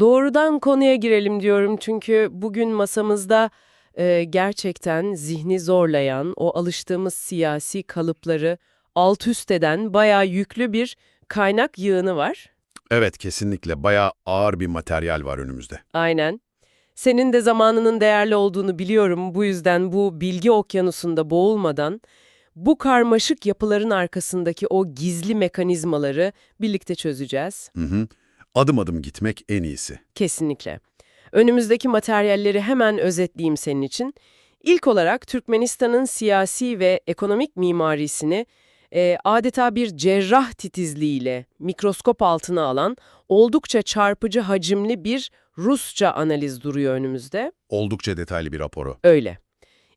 Doğrudan konuya girelim diyorum çünkü bugün masamızda gerçekten zihni zorlayan, o alıştığımız siyasi kalıpları alt üst eden bayağı yüklü bir kaynak yığını var. Evet, kesinlikle. Bayağı ağır bir materyal var önümüzde. Aynen. Senin de zamanının değerli olduğunu biliyorum. Bu yüzden bu bilgi okyanusunda boğulmadan bu karmaşık yapıların arkasındaki o gizli mekanizmaları birlikte çözeceğiz. Hı hı. Adım adım gitmek en iyisi. Kesinlikle. Önümüzdeki materyalleri hemen özetleyeyim senin için. İlk olarak Türkmenistan'ın siyasi ve ekonomik mimarisini adeta bir cerrah titizliğiyle mikroskop altına alan oldukça çarpıcı hacimli bir Rusça analiz duruyor önümüzde. Oldukça detaylı bir raporu. Öyle.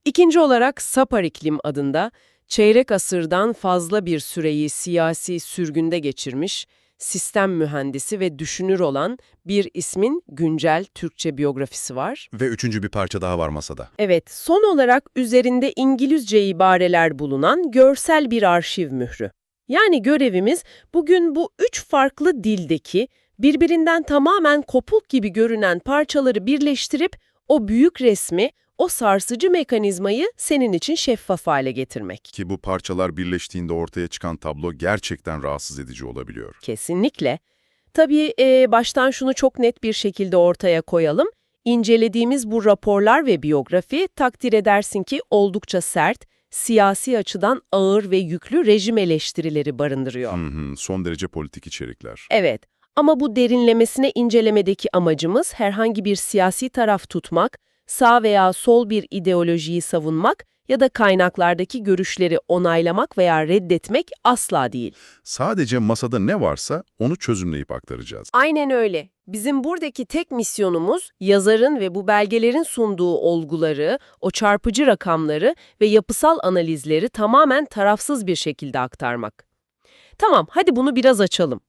İkinci olarak Sapar İklim adında çeyrek asırdan fazla bir süreyi siyasi sürgünde geçirmiş, sistem mühendisi ve düşünür olan bir ismin güncel Türkçe biyografisi var. Ve üçüncü bir parça daha var masada. Evet, son olarak üzerinde İngilizce ibareler bulunan görsel bir arşiv mührü. Yani görevimiz bugün bu üç farklı dildeki birbirinden tamamen kopuk gibi görünen parçaları birleştirip o büyük resmi, o sarsıcı mekanizmayı senin için şeffaf hale getirmek. Ki bu parçalar birleştiğinde ortaya çıkan tablo gerçekten rahatsız edici olabiliyor. Kesinlikle. Tabii baştan şunu çok net bir şekilde ortaya koyalım. İncelediğimiz bu raporlar ve biyografi takdir edersin ki oldukça sert, siyasi açıdan ağır ve yüklü rejim eleştirileri barındırıyor. Son derece politik içerikler. Evet, ama bu derinlemesine incelemedeki amacımız herhangi bir siyasi taraf tutmak, sağ veya sol bir ideolojiyi savunmak ya da kaynaklardaki görüşleri onaylamak veya reddetmek asla değil. Sadece masada ne varsa onu çözümleyip aktaracağız. Aynen öyle. Bizim buradaki tek misyonumuz yazarın ve bu belgelerin sunduğu olguları, o çarpıcı rakamları ve yapısal analizleri tamamen tarafsız bir şekilde aktarmak. Tamam, hadi bunu biraz açalım.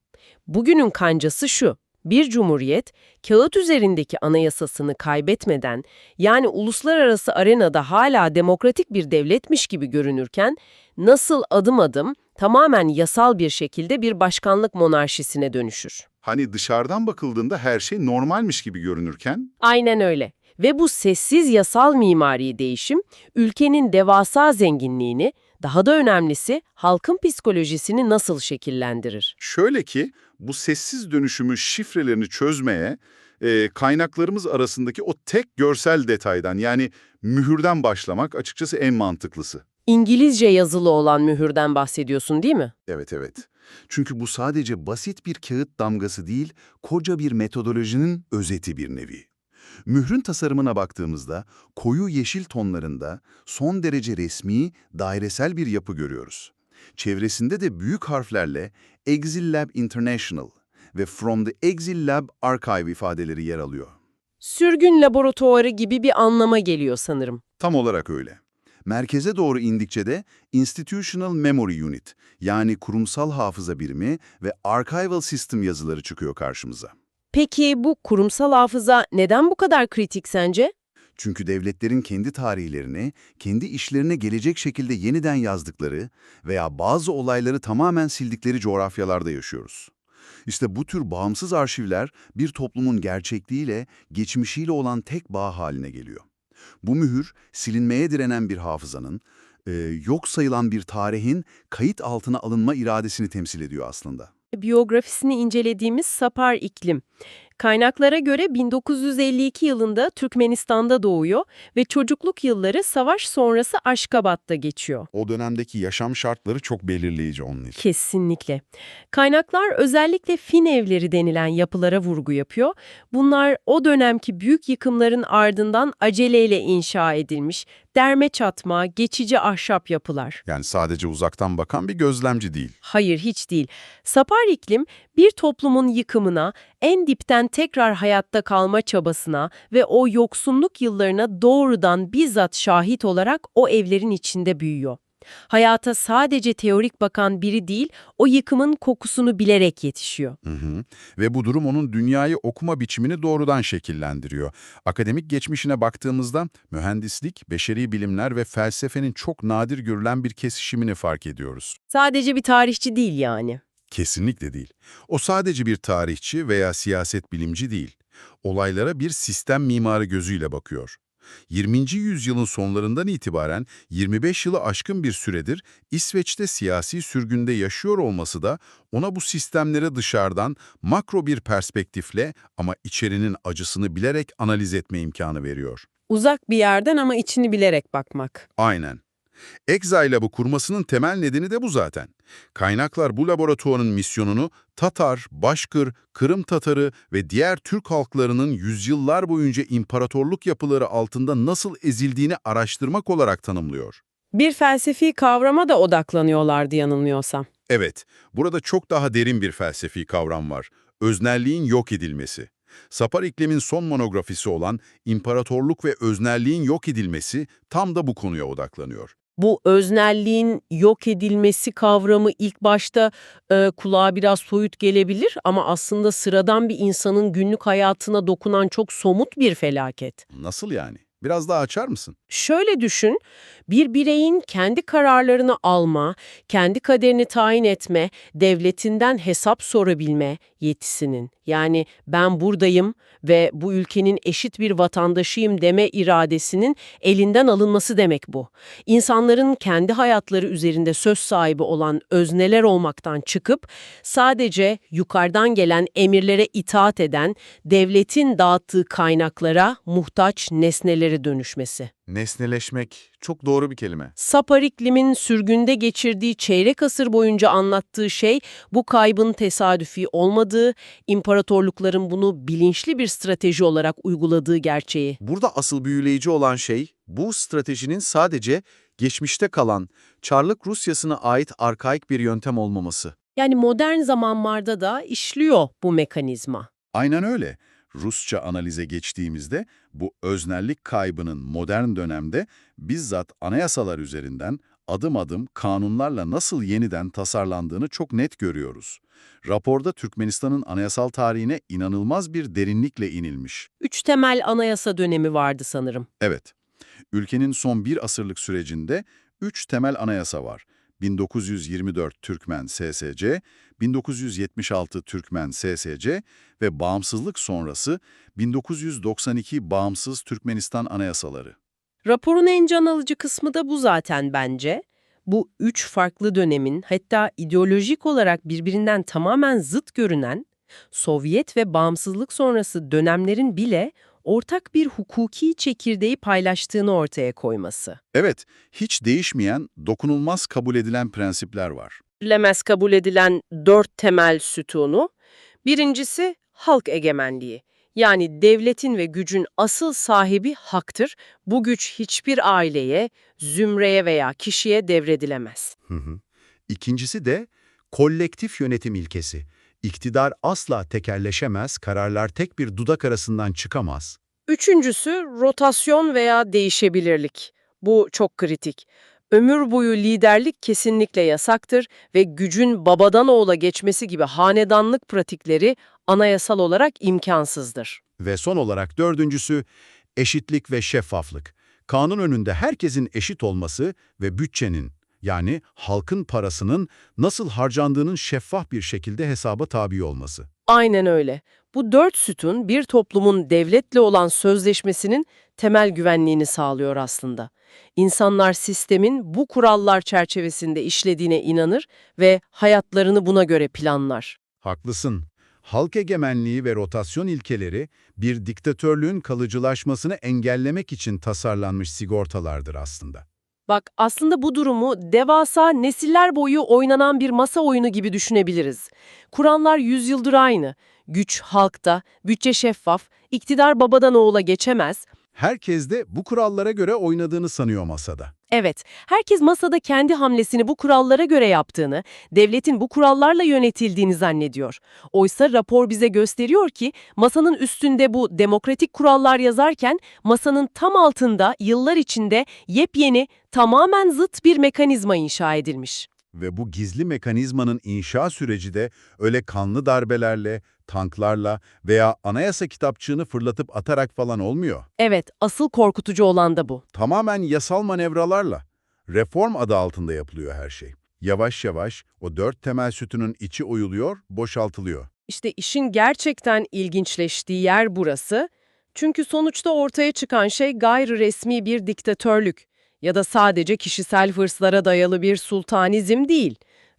Bugünün kancası şu: bir cumhuriyet, kağıt üzerindeki anayasasını kaybetmeden, yani uluslararası arenada hala demokratik bir devletmiş gibi görünürken, nasıl adım adım, tamamen yasal bir şekilde bir başkanlık monarşisine dönüşür? Hani dışarıdan bakıldığında her şey normalmiş gibi görünürken, Aynen öyle. Ve bu sessiz yasal mimari değişim, ülkenin devasa zenginliğini, daha da önemlisi halkın psikolojisini nasıl şekillendirir? şöyle ki bu sessiz dönüşümü şifrelerini çözmeye, kaynaklarımız arasındaki o tek görsel detaydan yani mühürden başlamak açıkçası en mantıklısı. İngilizce yazılı olan mühürden bahsediyorsun, değil mi? Evet, evet. Çünkü bu sadece basit bir kağıt damgası değil, koca bir metodolojinin özeti bir nevi. Mührün tasarımına baktığımızda koyu yeşil tonlarında son derece resmi, dairesel bir yapı görüyoruz. Çevresinde de büyük harflerle Exil Lab International ve From the Exil Lab Archive ifadeleri yer alıyor. Sürgün laboratuvarı gibi bir anlama geliyor sanırım. Tam olarak öyle. Merkeze doğru indikçe de Institutional Memory Unit yani kurumsal hafıza birimi ve Archival System yazıları çıkıyor karşımıza. Peki bu kurumsal hafıza neden bu kadar kritik sence? Çünkü devletlerin kendi tarihlerini, kendi işlerine gelecek şekilde yeniden yazdıkları veya bazı olayları tamamen sildikleri coğrafyalarda yaşıyoruz. İşte bu tür bağımsız arşivler bir toplumun gerçekliğiyle, geçmişiyle olan tek bağ haline geliyor. Bu mühür, silinmeye direnen bir hafızanın, yok sayılan bir tarihin kayıt altına alınma iradesini temsil ediyor aslında. Biyografisini incelediğimiz Sapar İklim. Kaynaklara göre 1952 yılında Türkmenistan'da doğuyor ve çocukluk yılları savaş sonrası Aşkabat'ta geçiyor. O dönemdeki yaşam şartları çok belirleyici onun için. Kesinlikle. Kaynaklar özellikle Fin evleri denilen yapılara vurgu yapıyor. Bunlar o dönemki büyük yıkımların ardından aceleyle inşa edilmiş, derme çatma, geçici ahşap yapılar. Yani sadece uzaktan bakan bir gözlemci değil. Hayır, hiç değil. Sapar iklim, bir toplumun yıkımına, en dipten tekrar hayatta kalma çabasına ve o yoksunluk yıllarına doğrudan bizzat şahit olarak o evlerin içinde büyüyor. Hayata sadece teorik bakan biri değil, o yıkımın kokusunu bilerek yetişiyor. Hı hı. Ve bu durum onun dünyayı okuma biçimini doğrudan şekillendiriyor. Akademik geçmişine baktığımızda mühendislik, beşeri bilimler ve felsefenin çok nadir görülen bir kesişimini fark ediyoruz. Sadece bir tarihçi değil yani. Kesinlikle değil. O sadece bir tarihçi veya siyaset bilimci değil. Olaylara bir sistem mimarı gözüyle bakıyor. 20. yüzyılın sonlarından itibaren 25 yılı aşkın bir süredir İsveç'te siyasi sürgünde yaşıyor olması da ona bu sistemlere dışarıdan makro bir perspektifle ama içerinin acısını bilerek analiz etme imkanı veriyor. Uzak bir yerden ama içini bilerek bakmak. Aynen. Exilab'ı kurmasının temel nedeni de bu zaten. Kaynaklar bu laboratuvarın misyonunu Tatar, Başkır, Kırım Tatarı ve diğer Türk halklarının yüzyıllar boyunca imparatorluk yapıları altında nasıl ezildiğini araştırmak olarak tanımlıyor. Bir felsefi kavrama da odaklanıyorlardı yanılmıyorsam. Evet, burada çok daha derin bir felsefi kavram var. Öznelliğin yok edilmesi. Sapar İklim'in son monografisi olan İmparatorluk ve Öznelliğin Yok Edilmesi tam da bu konuya odaklanıyor. Bu öznelliğin yok edilmesi kavramı ilk başta kulağa biraz soyut gelebilir ama aslında sıradan bir insanın günlük hayatına dokunan çok somut bir felaket. Nasıl yani? Biraz daha açar mısın? Şöyle düşün, bir bireyin kendi kararlarını alma, kendi kaderini tayin etme, devletinden hesap sorabilme yetisinin, yani ben buradayım ve bu ülkenin eşit bir vatandaşıyım deme iradesinin elinden alınması demek bu. İnsanların kendi hayatları üzerinde söz sahibi olan özneler olmaktan çıkıp sadece yukarıdan gelen emirlere itaat eden, devletin dağıttığı kaynaklara muhtaç nesnelere dönüşmesi. Nesneleşmek çok doğru bir kelime. Sapar İklim'in sürgünde geçirdiği çeyrek asır boyunca anlattığı şey bu kaybın tesadüfi olmadığı, imparatorlukların bunu bilinçli bir strateji olarak uyguladığı gerçeği. Burada asıl büyüleyici olan şey bu stratejinin sadece geçmişte kalan Çarlık Rusyası'na ait arkaik bir yöntem olmaması. Yani modern zamanlarda da işliyor bu mekanizma. Aynen öyle. Rusça analize geçtiğimizde bu öznellik kaybının modern dönemde bizzat anayasalar üzerinden adım adım kanunlarla nasıl yeniden tasarlandığını çok net görüyoruz. Raporda Türkmenistan'ın anayasal tarihine inanılmaz bir derinlikle inilmiş. 3 temel anayasa dönemi vardı sanırım. Evet, ülkenin son bir asırlık sürecinde 3 temel anayasa var. 1924 Türkmen SSC, 1976 Türkmen SSC ve bağımsızlık sonrası 1992 Bağımsız Türkmenistan Anayasaları. Raporun en can alıcı kısmı da bu zaten bence. Bu 3 farklı dönemin hatta ideolojik olarak birbirinden tamamen zıt görünen Sovyet ve bağımsızlık sonrası dönemlerin bile ortak bir hukuki çekirdeği paylaştığını ortaya koyması. Evet, hiç değişmeyen, dokunulmaz kabul edilen prensipler var. Lemez kabul edilen 4 temel sütunu. Birincisi halk egemenliği. Yani devletin ve gücün asıl sahibi haktır. Bu güç hiçbir aileye, zümreye veya kişiye devredilemez. İkincisi de kolektif yönetim ilkesi. İktidar asla tekelleşemez, kararlar tek bir dudak arasından çıkamaz. Üçüncüsü rotasyon veya değişebilirlik. Bu çok kritik. Ömür boyu liderlik kesinlikle yasaktır ve gücün babadan oğula geçmesi gibi hanedanlık pratikleri anayasal olarak imkansızdır. Ve son olarak dördüncüsü eşitlik ve şeffaflık. Kanun önünde herkesin eşit olması ve bütçenin, yani halkın parasının nasıl harcandığının şeffaf bir şekilde hesaba tabi olması. Aynen öyle. Bu 4 sütun bir toplumun devletle olan sözleşmesinin temel güvenliğini sağlıyor aslında. İnsanlar sistemin bu kurallar çerçevesinde işlediğine inanır ve hayatlarını buna göre planlar. Haklısın. Halk egemenliği ve rotasyon ilkeleri bir diktatörlüğün kalıcılaşmasını engellemek için tasarlanmış sigortalardır aslında. Bak aslında bu durumu devasa nesiller boyu oynanan bir masa oyunu gibi düşünebiliriz. Kurallar yüzyıldır aynı. Güç halkta, bütçe şeffaf, iktidar babadan oğula geçemez. Herkes de bu kurallara göre oynadığını sanıyor masada. Evet, herkes masada kendi hamlesini bu kurallara göre yaptığını, devletin bu kurallarla yönetildiğini zannediyor. Oysa rapor bize gösteriyor ki masanın üstünde bu demokratik kurallar yazarken masanın tam altında yıllar içinde yepyeni, tamamen zıt bir mekanizma inşa edilmiş. Ve bu gizli mekanizmanın inşa süreci de öyle kanlı darbelerle, tanklarla veya anayasa kitapçığını fırlatıp atarak falan olmuyor. Evet, asıl korkutucu olan da bu. Tamamen yasal manevralarla. Reform adı altında yapılıyor her şey. Yavaş yavaş o 4 temel sütunun içi oyuluyor, boşaltılıyor. İşte işin gerçekten ilginçleştiği yer burası. Çünkü sonuçta ortaya çıkan şey gayri resmi bir diktatörlük ya da sadece kişisel hırslara dayalı bir sultanizm değil.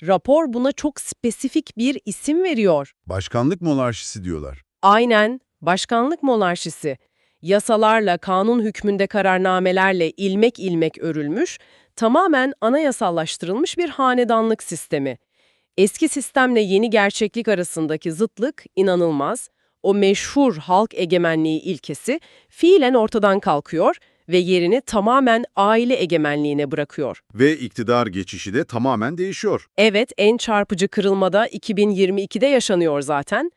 Rapor buna çok spesifik bir isim veriyor. Başkanlık monarşisi diyorlar. Aynen, başkanlık monarşisi. Yasalarla, kanun hükmünde kararnamelerle ilmek ilmek örülmüş, tamamen anayasallaştırılmış bir hanedanlık sistemi. Eski sistemle yeni gerçeklik arasındaki zıtlık inanılmaz. O meşhur halk egemenliği ilkesi fiilen ortadan kalkıyor ve yerini tamamen aile egemenliğine bırakıyor. Ve iktidar geçişi de tamamen değişiyor. Evet, en çarpıcı kırılmada 2022'de yaşanıyor zaten.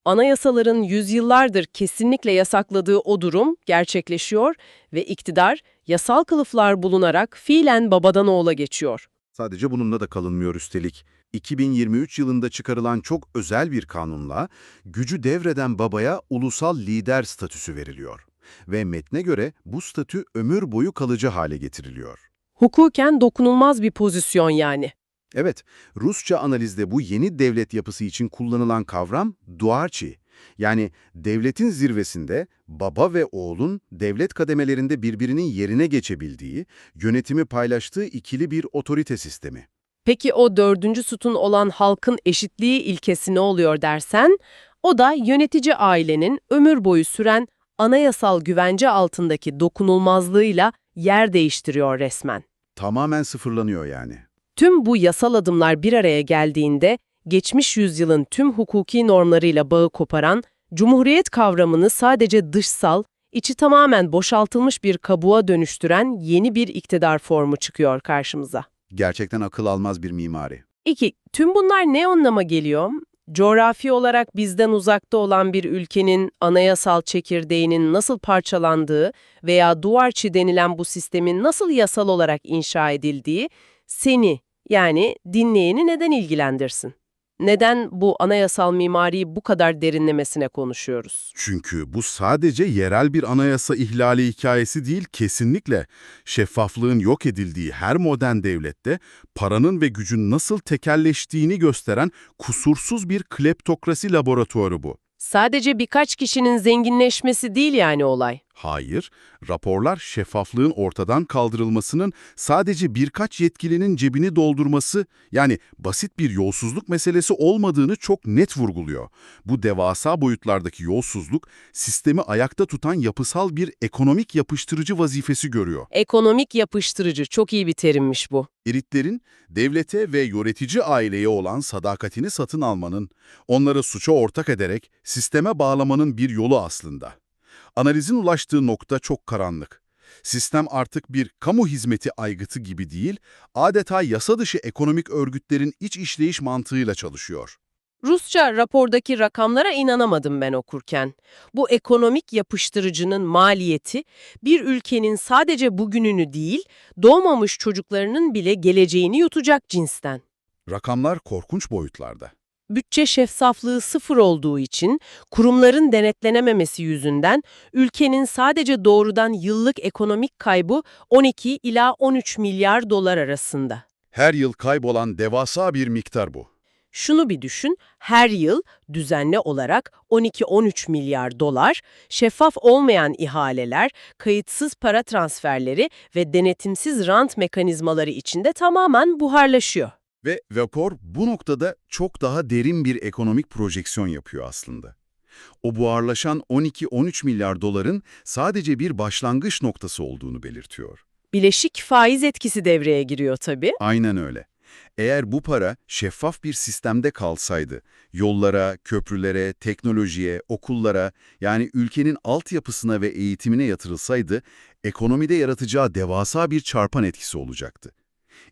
Anayasaların yüzyıllardır kesinlikle yasakladığı o durum gerçekleşiyor ve iktidar yasal kılıflar bulunarak fiilen babadan oğula geçiyor. Sadece bununla da kalınmıyor üstelik. 2023 yılında çıkarılan çok özel bir kanunla gücü devreden babaya ulusal lider statüsü veriliyor. Ve metne göre bu statü ömür boyu kalıcı hale getiriliyor. Hukuken dokunulmaz bir pozisyon yani. Evet, Rusça analizde bu yeni devlet yapısı için kullanılan kavram duarçi. Yani devletin zirvesinde baba ve oğlun devlet kademelerinde birbirinin yerine geçebildiği, yönetimi paylaştığı ikili bir otorite sistemi. Peki o dördüncü sütun olan halkın eşitliği ilkesi ne oluyor dersen, o da yönetici ailenin ömür boyu süren anayasal güvence altındaki dokunulmazlığıyla yer değiştiriyor resmen. Tamamen sıfırlanıyor yani. Tüm bu yasal adımlar bir araya geldiğinde, geçmiş yüzyılın tüm hukuki normlarıyla bağı koparan, cumhuriyet kavramını sadece dışsal, içi tamamen boşaltılmış bir kabuğa dönüştüren yeni bir iktidar formu çıkıyor karşımıza. Gerçekten akıl almaz bir mimari. 2. Tüm bunlar ne anlama geliyor? Coğrafi olarak bizden uzakta olan bir ülkenin anayasal çekirdeğinin nasıl parçalandığı veya duvarçı denilen bu sistemin nasıl yasal olarak inşa edildiği seni, yani dinleyeni neden ilgilendirsin? Neden bu anayasal mimariyi bu kadar derinlemesine konuşuyoruz? Çünkü bu sadece yerel bir anayasa ihlali hikayesi değil, kesinlikle. Şeffaflığın yok edildiği her modern devlette paranın ve gücün nasıl tekelleştiğini gösteren kusursuz bir kleptokrasi laboratuvarı bu. Sadece birkaç kişinin zenginleşmesi değil yani olay. Hayır, raporlar şeffaflığın ortadan kaldırılmasının sadece birkaç yetkilinin cebini doldurması, yani basit bir yolsuzluk meselesi olmadığını çok net vurguluyor. Bu devasa boyutlardaki yolsuzluk, sistemi ayakta tutan yapısal bir ekonomik yapıştırıcı vazifesi görüyor. Ekonomik yapıştırıcı, çok iyi bir terimmiş bu. Elitlerin devlete ve yönetici aileye olan sadakatini satın almanın, onları suça ortak ederek sisteme bağlamanın bir yolu aslında. Analizin ulaştığı nokta çok karanlık. Sistem artık bir kamu hizmeti aygıtı gibi değil, adeta yasa dışı ekonomik örgütlerin iç işleyiş mantığıyla çalışıyor. Rusça rapordaki rakamlara inanamadım ben okurken. Bu ekonomik yapıştırıcının maliyeti bir ülkenin sadece bugününü değil, doğmamış çocuklarının bile geleceğini yutacak cinsten. Rakamlar korkunç boyutlarda. Bütçe şeffaflığı sıfır olduğu için, kurumların denetlenememesi yüzünden ülkenin sadece doğrudan yıllık ekonomik kaybı 12 ila 13 milyar dolar arasında. Her yıl kaybolan devasa bir miktar bu. Şunu bir düşün, her yıl düzenli olarak 12-13 milyar dolar, şeffaf olmayan ihaleler, kayıtsız para transferleri ve denetimsiz rant mekanizmaları içinde tamamen buharlaşıyor. Ve rapor bu noktada çok daha derin bir ekonomik projeksiyon yapıyor aslında. O buharlaşan 12-13 milyar doların sadece bir başlangıç noktası olduğunu belirtiyor. Bileşik faiz etkisi devreye giriyor tabii. Aynen öyle. Eğer bu para şeffaf bir sistemde kalsaydı, yollara, köprülere, teknolojiye, okullara, yani ülkenin altyapısına ve eğitimine yatırılsaydı, ekonomide yaratacağı devasa bir çarpan etkisi olacaktı.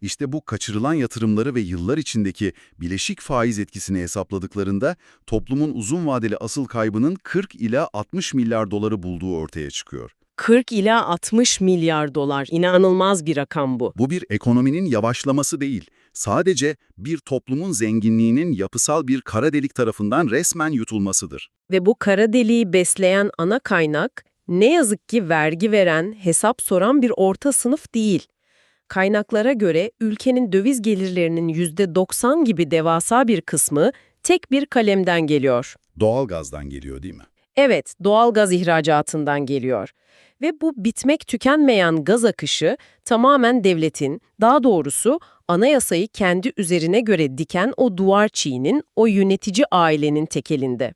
İşte bu kaçırılan yatırımları ve yıllar içindeki bileşik faiz etkisini hesapladıklarında toplumun uzun vadeli asıl kaybının 40 ila 60 milyar doları bulduğu ortaya çıkıyor. 40 ila 60 milyar dolar, inanılmaz bir rakam bu. Bu bir ekonominin yavaşlaması değil, sadece bir toplumun zenginliğinin yapısal bir kara delik tarafından resmen yutulmasıdır. Ve bu kara deliği besleyen ana kaynak, ne yazık ki vergi veren, hesap soran bir orta sınıf değil. Kaynaklara göre ülkenin döviz gelirlerinin %90 gibi devasa bir kısmı tek bir kalemden geliyor. Doğalgazdan geliyor değil mi? Evet, doğal gaz ihracatından geliyor. Ve bu bitmek tükenmeyen gaz akışı tamamen devletin, daha doğrusu anayasayı kendi üzerine göre diken o duvar çiğinin, o yönetici ailenin tekelinde.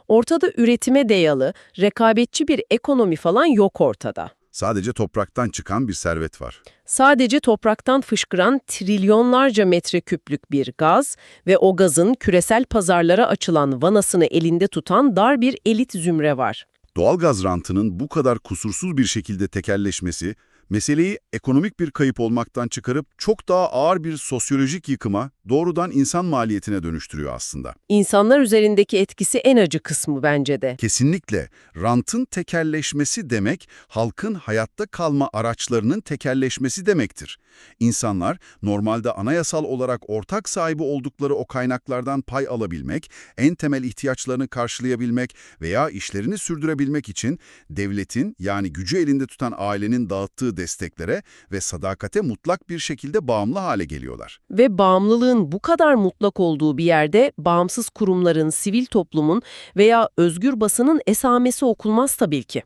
Ortada üretime dayalı, rekabetçi bir ekonomi falan yok ortada. Sadece topraktan çıkan bir servet var. Sadece topraktan fışkıran trilyonlarca metreküplük bir gaz ve o gazın küresel pazarlara açılan vanasını elinde tutan dar bir elit zümre var. Doğalgaz rantının bu kadar kusursuz bir şekilde tekelleşmesi, meseleyi ekonomik bir kayıp olmaktan çıkarıp çok daha ağır bir sosyolojik yıkıma, doğrudan insan maliyetine dönüştürüyor aslında. İnsanlar üzerindeki etkisi en acı kısmı bence de. Kesinlikle rantın tekelleşmesi demek, halkın hayatta kalma araçlarının tekelleşmesi demektir. İnsanlar normalde anayasal olarak ortak sahibi oldukları o kaynaklardan pay alabilmek, en temel ihtiyaçlarını karşılayabilmek veya işlerini sürdürebilmek için devletin, yani gücü elinde tutan ailenin dağıttığı desteklere ve sadakate mutlak bir şekilde bağımlı hale geliyorlar. Ve bağımlılığın bu kadar mutlak olduğu bir yerde bağımsız kurumların, sivil toplumun veya özgür basının esamesi okunmaz tabii ki.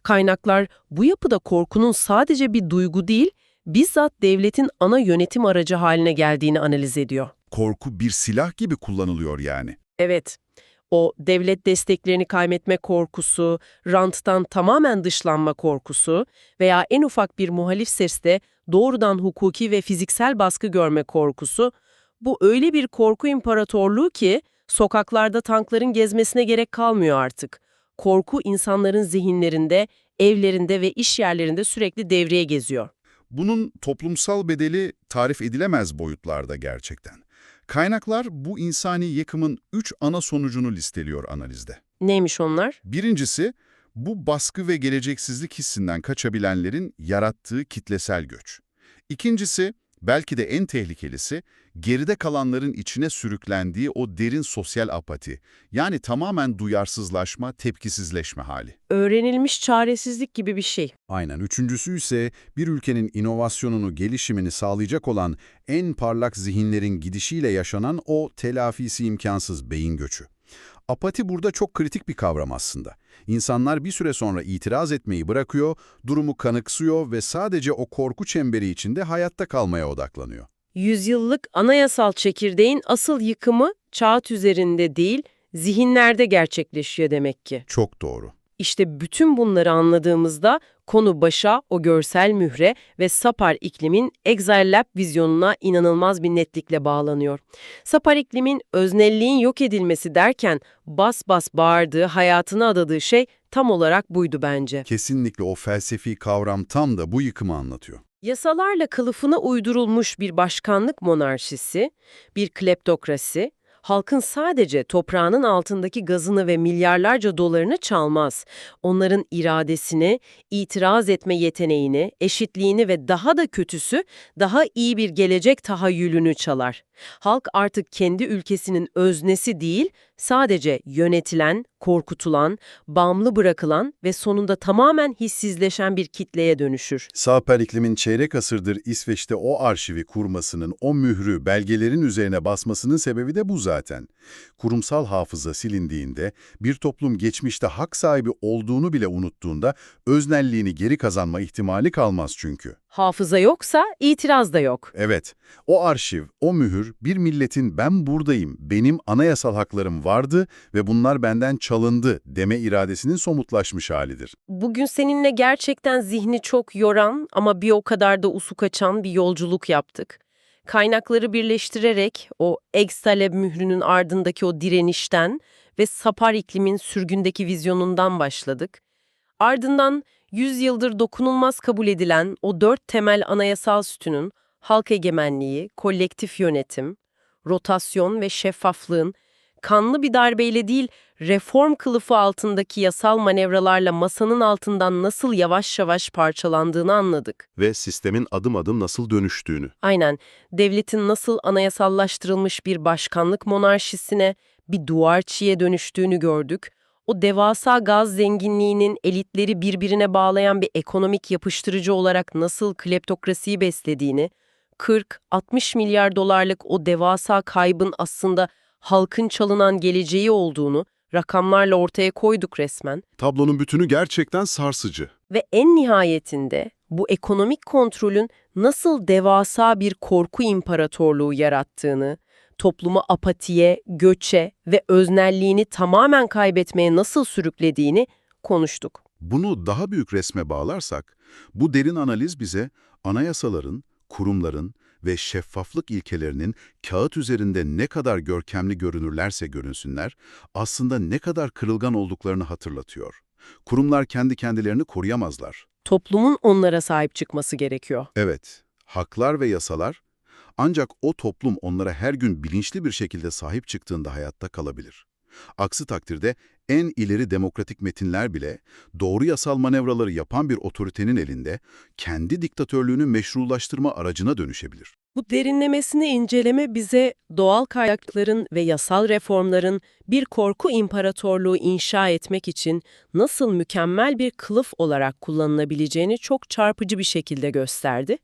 Kaynaklar bu yapıda korkunun sadece bir duygu değil, bizzat devletin ana yönetim aracı haline geldiğini analiz ediyor. Korku bir silah gibi kullanılıyor yani. Evet, o devlet desteklerini kaybetme korkusu, ranttan tamamen dışlanma korkusu veya en ufak bir muhalif seste doğrudan hukuki ve fiziksel baskı görme korkusu, bu öyle bir korku imparatorluğu ki sokaklarda tankların gezmesine gerek kalmıyor artık. Korku insanların zihinlerinde, evlerinde ve iş yerlerinde sürekli devreye geziyor. Bunun toplumsal bedeli tarif edilemez boyutlarda gerçekten. Kaynaklar bu insani yıkımın 3 ana sonucunu listeliyor analizde. Neymiş onlar? Birincisi, bu baskı ve geleceksizlik hissinden kaçabilenlerin yarattığı kitlesel göç. İkincisi, belki de en tehlikelisi, geride kalanların içine sürüklendiği o derin sosyal apati, yani tamamen duyarsızlaşma, tepkisizleşme hali. Öğrenilmiş çaresizlik gibi bir şey. Aynen. Üçüncüsü ise bir ülkenin inovasyonunu, gelişimini sağlayacak olan en parlak zihinlerin gidişiyle yaşanan o telafisi imkansız beyin göçü. Apati burada çok kritik bir kavram aslında. İnsanlar bir süre sonra itiraz etmeyi bırakıyor, durumu kanıksıyor ve sadece o korku çemberi içinde hayatta kalmaya odaklanıyor. Yüzyıllık anayasal çekirdeğin asıl yıkımı kağıt üzerinde değil, zihinlerde gerçekleşiyor demek ki. Çok doğru. İşte bütün bunları anladığımızda konu başa, o görsel mühre ve Sapar iklimin Exile Lab vizyonuna inanılmaz bir netlikle bağlanıyor. Sapar iklimin öznelliğin yok edilmesi derken bas bas bağırdığı, hayatını adadığı şey tam olarak buydu bence. Kesinlikle o felsefi kavram tam da bu yıkımı anlatıyor. Yasalarla kılıfına uydurulmuş bir başkanlık monarşisi, bir kleptokrasi, halkın sadece toprağının altındaki gazını ve milyarlarca dolarını çalmaz. Onların iradesini, itiraz etme yeteneğini, eşitliğini ve daha da kötüsü, daha iyi bir gelecek tahayyülünü çalar. Halk artık kendi ülkesinin öznesi değil, sadece yönetilen, korkutulan, bağımlı bırakılan ve sonunda tamamen hissizleşen bir kitleye dönüşür. Sapar iklimin çeyrek asırdır İsveç'te o arşivi kurmasının, o mührü belgelerin üzerine basmasının sebebi de bu zaten. Kurumsal hafıza silindiğinde, bir toplum geçmişte hak sahibi olduğunu bile unuttuğunda öznelliğini geri kazanma ihtimali kalmaz çünkü. Hafıza yoksa itiraz da yok. Evet, o arşiv, o mühür bir milletin ben buradayım, benim anayasal haklarım vardı ve bunlar benden çalındı deme iradesinin somutlaşmış halidir. Bugün seninle gerçekten zihni çok yoran ama bir o kadar da ufuk açan bir yolculuk yaptık. Kaynakları birleştirerek o Exile mührünün ardındaki o direnişten ve Sapar iklimin sürgündeki vizyonundan başladık. Ardından 100 yıldır dokunulmaz kabul edilen o 4 temel anayasal sütunun halk egemenliği, kolektif yönetim, rotasyon ve şeffaflığın kanlı bir darbeyle değil, reform kılıfı altındaki yasal manevralarla masanın altından nasıl yavaş yavaş parçalandığını anladık. Ve sistemin adım adım nasıl dönüştüğünü. Aynen, devletin nasıl anayasallaştırılmış bir başkanlık monarşisine, bir duvarçiye dönüştüğünü gördük. O devasa gaz zenginliğinin elitleri birbirine bağlayan bir ekonomik yapıştırıcı olarak nasıl kleptokrasiyi beslediğini, 40-60 milyar dolarlık o devasa kaybın aslında halkın çalınan geleceği olduğunu rakamlarla ortaya koyduk resmen. Tablonun bütünü gerçekten sarsıcı. Ve en nihayetinde bu ekonomik kontrolün nasıl devasa bir korku imparatorluğu yarattığını, toplumu apatiye, göçe ve öznelliğini tamamen kaybetmeye nasıl sürüklediğini konuştuk. Bunu daha büyük resme bağlarsak, bu derin analiz bize anayasaların, kurumların ve şeffaflık ilkelerinin kağıt üzerinde ne kadar görkemli görünürlerse görünsünler, aslında ne kadar kırılgan olduklarını hatırlatıyor. Kurumlar kendi kendilerini koruyamazlar. Toplumun onlara sahip çıkması gerekiyor. Evet, haklar ve yasalar, ancak o toplum onlara her gün bilinçli bir şekilde sahip çıktığında hayatta kalabilir. Aksi takdirde en ileri demokratik metinler bile doğru yasal manevraları yapan bir otoritenin elinde kendi diktatörlüğünü meşrulaştırma aracına dönüşebilir. Bu derinlemesine inceleme bize doğal kaynakların ve yasal reformların bir korku imparatorluğu inşa etmek için nasıl mükemmel bir kılıf olarak kullanılabileceğini çok çarpıcı bir şekilde gösterdi.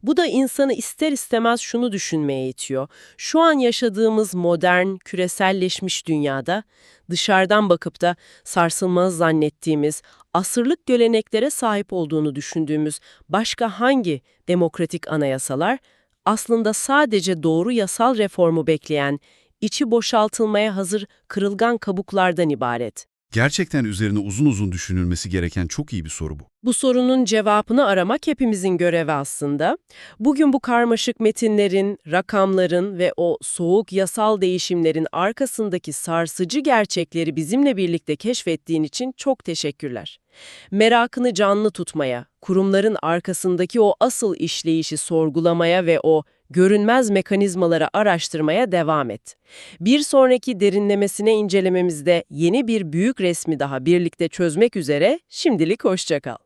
Bu da insanı ister istemez şunu düşünmeye itiyor. Şu an yaşadığımız modern, küreselleşmiş dünyada dışarıdan bakıp da sarsılmaz zannettiğimiz, asırlık geleneklere sahip olduğunu düşündüğümüz başka hangi demokratik anayasalar aslında sadece doğru yasal reformu bekleyen, içi boşaltılmaya hazır kırılgan kabuklardan ibaret. Gerçekten üzerine uzun uzun düşünülmesi gereken çok iyi bir soru bu. Bu sorunun cevabını aramak hepimizin görevi aslında. Bugün bu karmaşık metinlerin, rakamların ve o soğuk yasal değişimlerin arkasındaki sarsıcı gerçekleri bizimle birlikte keşfettiğin için çok teşekkürler. Merakını canlı tutmaya, kurumların arkasındaki o asıl işleyişi sorgulamaya ve o görünmez mekanizmaları araştırmaya devam et. Bir sonraki derinlemesine incelememizde yeni bir büyük resmi daha birlikte çözmek üzere şimdilik hoşça kal.